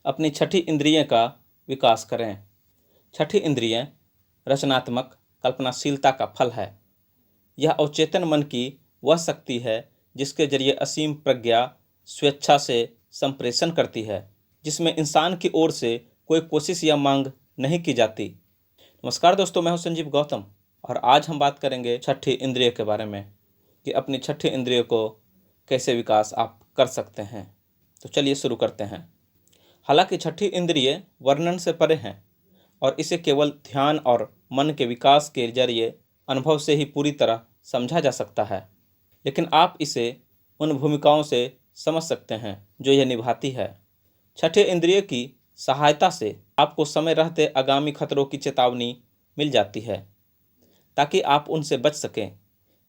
अपनी छठी इंद्रिय का विकास करें। छठी इंद्रिय रचनात्मक कल्पनाशीलता का फल है। यह अवचेतन मन की वह शक्ति है जिसके जरिए असीम प्रज्ञा स्वेच्छा से संप्रेषण करती है, जिसमें इंसान की ओर से कोई कोशिश या मांग नहीं की जाती। नमस्कार दोस्तों, मैं हूं संजीव गौतम और आज हम बात करेंगे छठी इंद्रिय के बारे में कि अपनी छठी इंद्रिय को कैसे विकास आप कर सकते हैं। तो चलिए शुरू करते हैं। हालांकि छठी इंद्रिय वर्णन से परे हैं और इसे केवल ध्यान और मन के विकास के जरिए अनुभव से ही पूरी तरह समझा जा सकता है, लेकिन आप इसे उन भूमिकाओं से समझ सकते हैं जो यह निभाती है। छठे इंद्रिय की सहायता से आपको समय रहते आगामी खतरों की चेतावनी मिल जाती है ताकि आप उनसे बच सकें।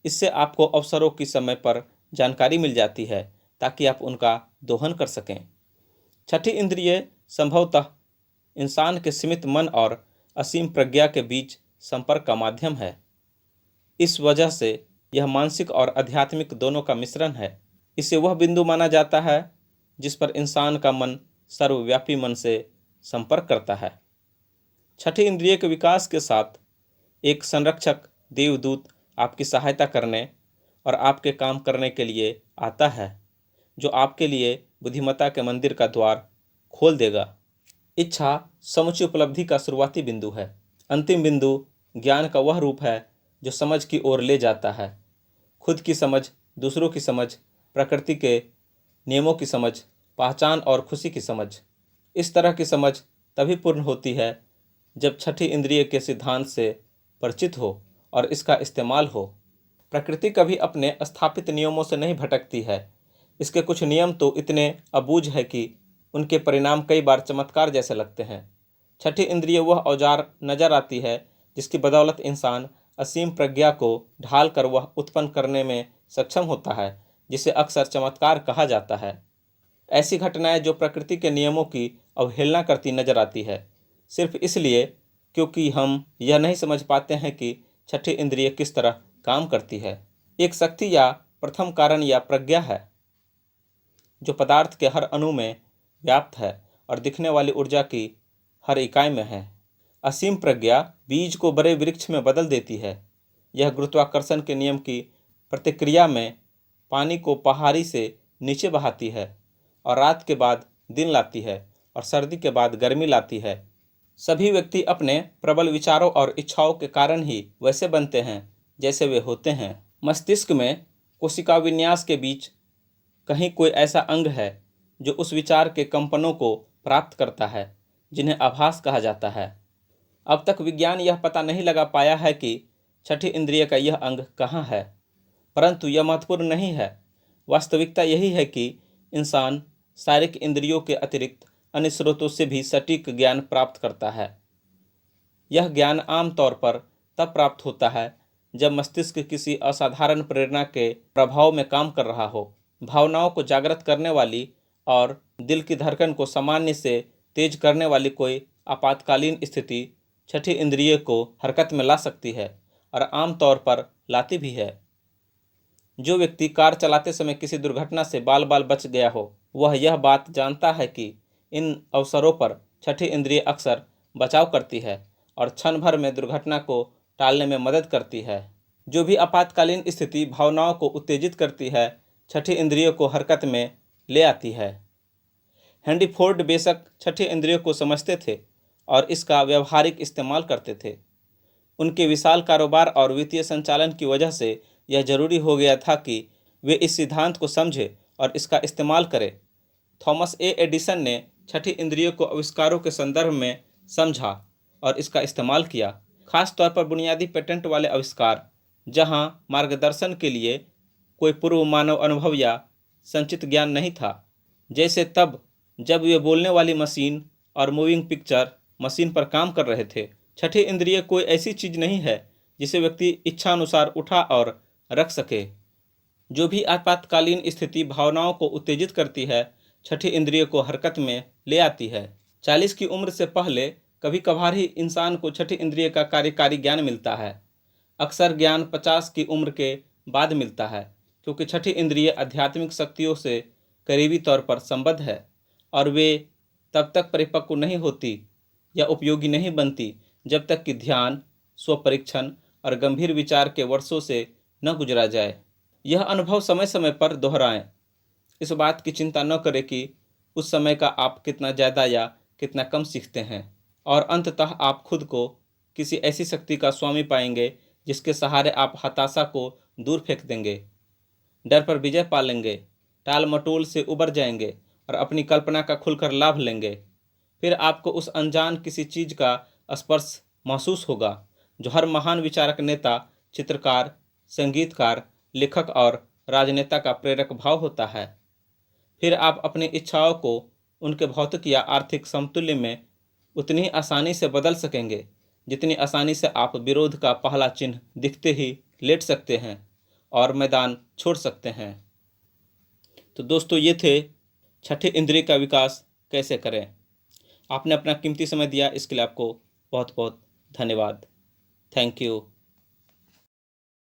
इससे आपको अवसरों की समय पर जानकारी मिल जाती है ताकि आप उनका दोहन कर सकें। छठी इंद्रिय संभवतः इंसान के सीमित मन और असीम प्रज्ञा के बीच संपर्क का माध्यम है। इस वजह से यह मानसिक और आध्यात्मिक दोनों का मिश्रण है। इसे वह बिंदु माना जाता है जिस पर इंसान का मन सर्वव्यापी मन से संपर्क करता है। छठी इंद्रिय के विकास के साथ एक संरक्षक देवदूत आपकी सहायता करने और आपके काम करने के लिए आता है, जो आपके लिए बुद्धिमत्ता के मंदिर का द्वार खोल देगा। इच्छा समुचित उपलब्धि का शुरुआती बिंदु है। अंतिम बिंदु ज्ञान का वह रूप है जो समझ की ओर ले जाता है। खुद की समझ, दूसरों की समझ, प्रकृति के नियमों की समझ, पहचान और खुशी की समझ। इस तरह की समझ तभी पूर्ण होती है जब छठी इंद्रिय के सिद्धांत से परिचित हो और इसका इस्तेमाल हो। प्रकृति कभी अपने स्थापित नियमों से नहीं भटकती है। इसके कुछ नियम तो इतने अबूझ है कि उनके परिणाम कई बार चमत्कार जैसे लगते हैं। छठी इंद्रिय वह औजार नजर आती है जिसकी बदौलत इंसान असीम प्रज्ञा को ढाल कर वह उत्पन्न करने में सक्षम होता है जिसे अक्सर चमत्कार कहा जाता है। ऐसी घटनाएं जो प्रकृति के नियमों की अवहेलना करती नजर आती है, सिर्फ इसलिए क्योंकि हम यह नहीं समझ पाते हैं कि छठी इंद्रिय किस तरह काम करती है। एक शक्ति या प्रथम कारण या प्रज्ञा है जो पदार्थ के हर अणु में व्याप्त है और दिखने वाली ऊर्जा की हर इकाई में है। असीम प्रज्ञा बीज को बड़े वृक्ष में बदल देती है। यह गुरुत्वाकर्षण के नियम की प्रतिक्रिया में पानी को पहाड़ी से नीचे बहाती है और रात के बाद दिन लाती है और सर्दी के बाद गर्मी लाती है। सभी व्यक्ति अपने प्रबल विचारों और इच्छाओं के कारण ही वैसे बनते हैं जैसे वे होते हैं। मस्तिष्क में कोशिका विन्यास के बीच कहीं कोई ऐसा अंग है जो उस विचार के कंपनों को प्राप्त करता है जिन्हें आभास कहा जाता है। अब तक विज्ञान यह पता नहीं लगा पाया है कि छठी इंद्रिय का यह अंग कहाँ है, परंतु यह महत्वपूर्ण नहीं है। वास्तविकता यही है कि इंसान शारीरिक इंद्रियों के अतिरिक्त अन्य स्रोतों से भी सटीक ज्ञान प्राप्त करता है। यह ज्ञान आमतौर पर तब प्राप्त होता है जब मस्तिष्क किसी असाधारण प्रेरणा के प्रभाव में काम कर रहा हो। भावनाओं को जागृत करने वाली और दिल की धड़कन को सामान्य से तेज करने वाली कोई आपातकालीन स्थिति छठी इंद्रिय को हरकत में ला सकती है और आमतौर पर लाती भी है। जो व्यक्ति कार चलाते समय किसी दुर्घटना से बाल बाल बच गया हो, वह यह बात जानता है कि इन अवसरों पर छठी इंद्रिय अक्सर बचाव करती है और क्षण भर में दुर्घटना को टालने में मदद करती है। जो भी आपातकालीन स्थिति भावनाओं को उत्तेजित करती है, छठी इंद्रिय को हरकत में ले आती है। हेनरी फोर्ड बेशक छठी इंद्रिय को समझते थे और इसका व्यवहारिक इस्तेमाल करते थे। उनके विशाल कारोबार और वित्तीय संचालन की वजह से यह जरूरी हो गया था कि वे इस सिद्धांत को समझें और इसका इस्तेमाल करें। थॉमस एडिसन ने छठी इंद्रिय को आविष्कारों के संदर्भ में समझा और इसका इस्तेमाल किया, खास तौर पर बुनियादी पेटेंट वाले आविष्कार जहां मार्गदर्शन के लिए कोई पूर्व मानव अनुभव या संचित ज्ञान नहीं था, जैसे तब जब वे बोलने वाली मशीन और मूविंग पिक्चर मशीन पर काम कर रहे थे। छठी इंद्रिय कोई ऐसी चीज नहीं है जिसे व्यक्ति इच्छानुसार उठा और रख सके। जो भी आपातकालीन स्थिति भावनाओं को उत्तेजित करती है, छठी इंद्रिय को हरकत में ले आती है। 40 की उम्र से पहले कभी कभार ही इंसान को छठी इंद्रिय का कार्यकारी ज्ञान मिलता है। अक्सर ज्ञान 50 की उम्र के बाद मिलता है, क्योंकि छठी इंद्रिय आध्यात्मिक शक्तियों से करीबी तौर पर संबद्ध है और वे तब तक परिपक्व नहीं होती या उपयोगी नहीं बनती जब तक कि ध्यान, स्वपरीक्षण और गंभीर विचार के वर्षों से न गुजरा जाए। यह अनुभव समय समय पर दोहराएं। इस बात की चिंता न करें कि उस समय का आप कितना ज़्यादा या कितना कम सीखते हैं, और अंततः आप खुद को किसी ऐसी शक्ति का स्वामी पाएंगे जिसके सहारे आप हताशा को दूर फेंक देंगे, डर पर विजय पा लेंगे, टाल मटोल से उबर जाएंगे और अपनी कल्पना का खुलकर लाभ लेंगे। फिर आपको उस अनजान किसी चीज़ का स्पर्श महसूस होगा जो हर महान विचारक, नेता, चित्रकार, संगीतकार, लेखक और राजनेता का प्रेरक भाव होता है। फिर आप अपनी इच्छाओं को उनके भौतिक या आर्थिक समतुल्य में उतनी ही आसानी से बदल सकेंगे जितनी आसानी से आप विरोध का पहला चिन्ह दिखते ही लेट सकते हैं और मैदान छोड़ सकते हैं। तो दोस्तों, ये थे छठे इंद्रिय का विकास कैसे करें। आपने अपना कीमती समय दिया, इसके लिए आपको बहुत बहुत धन्यवाद। Thank you.